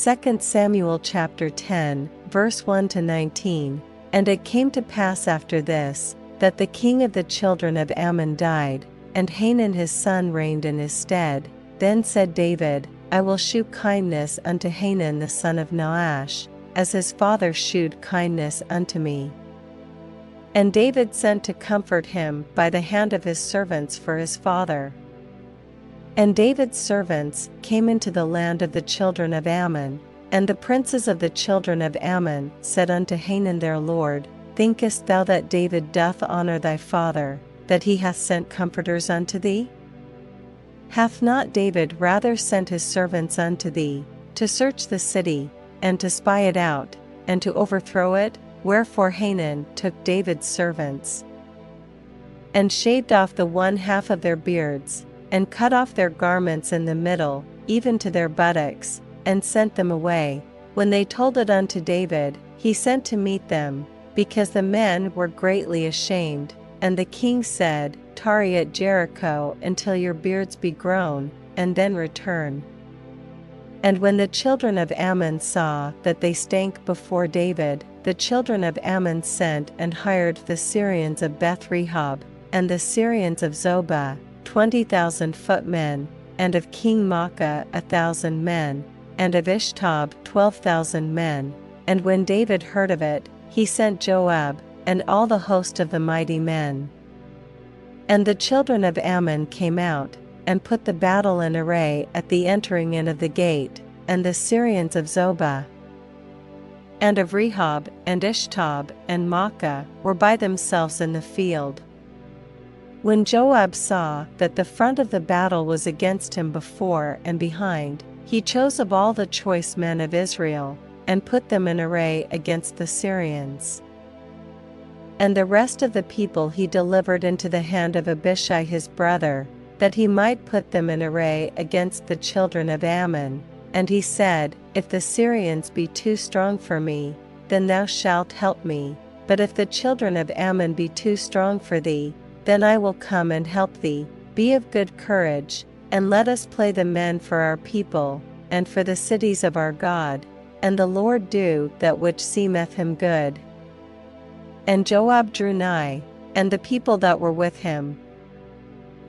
2 Samuel chapter 10, verse 1-19. And it came to pass after this, that the king of the children of Ammon died, and Hanun his son reigned in his stead. Then said David, I will shew kindness unto Hanun the son of Nahash, as his father shewed kindness unto me. And David sent to comfort him by the hand of his servants for his father. And David's servants came into the land of the children of Ammon, and the princes of the children of Ammon said unto Hanun their lord, Thinkest thou that David doth honor thy father, that he hath sent comforters unto thee? Hath not David rather sent his servants unto thee, to search the city, and to spy it out, and to overthrow it? Wherefore Hanun took David's servants, and shaved off the one half of their beards, and cut off their garments in the middle, even to their buttocks, and sent them away. When they told it unto David, he sent to meet them, because the men were greatly ashamed. And the king said, Tarry at Jericho until your beards be grown, and then return. And when the children of Ammon saw that they stank before David, the children of Ammon sent and hired the Syrians of Beth-rehob, and the Syrians of Zobah, 20,000 footmen, and of King Maacah 1,000 men, and of Ishtob 12,000 men. And when David heard of it, he sent Joab, and all the host of the mighty men. And the children of Ammon came out, and put the battle in array at the entering in of the gate, and the Syrians of Zobah, and of Rehob, and Ishtob, and Maacah, were by themselves in the field. When Joab saw that the front of the battle was against him before and behind, he chose of all the choice men of Israel, and put them in array against the Syrians. And the rest of the people he delivered into the hand of Abishai his brother, that he might put them in array against the children of Ammon. And he said, If the Syrians be too strong for me, then thou shalt help me. But if the children of Ammon be too strong for thee, then I will come and help thee. Be of good courage, and let us play the men for our people, and for the cities of our God, and the Lord do that which seemeth him good. And Joab drew nigh, and the people that were with him,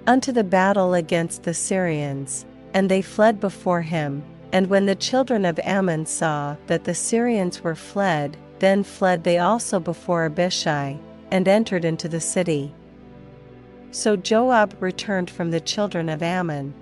unto the battle against the Syrians, and they fled before him. And when the children of Ammon saw that the Syrians were fled, then fled they also before Abishai, and entered into the city. So Joab returned from the children of Ammon,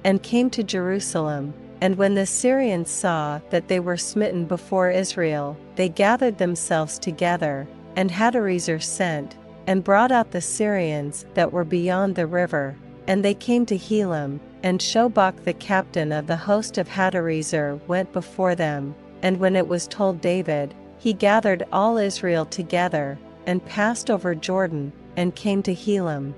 and came to Jerusalem. And when the Syrians saw that they were smitten before Israel, they gathered themselves together, and Hadarezer sent, and brought out the Syrians that were beyond the river. And they came to Helam, and Shobach the captain of the host of Hadarezer went before them. And when it was told David, he gathered all Israel together, and passed over Jordan, and came to Helam.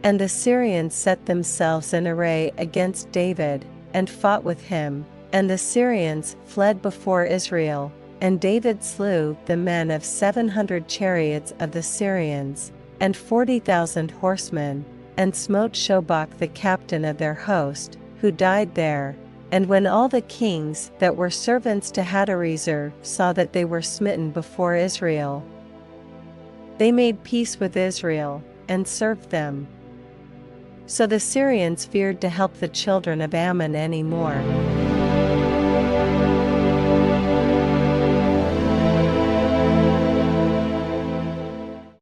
And the Syrians set themselves in array against David, and fought with him, and the Syrians fled before Israel. And David slew the men of 700 chariots of the Syrians, and 40,000 horsemen, and smote Shobach the captain of their host, who died there. And when all the kings that were servants to Hadarezer saw that they were smitten before Israel, they made peace with Israel, and served them. So the Syrians feared to help the children of Ammon any more.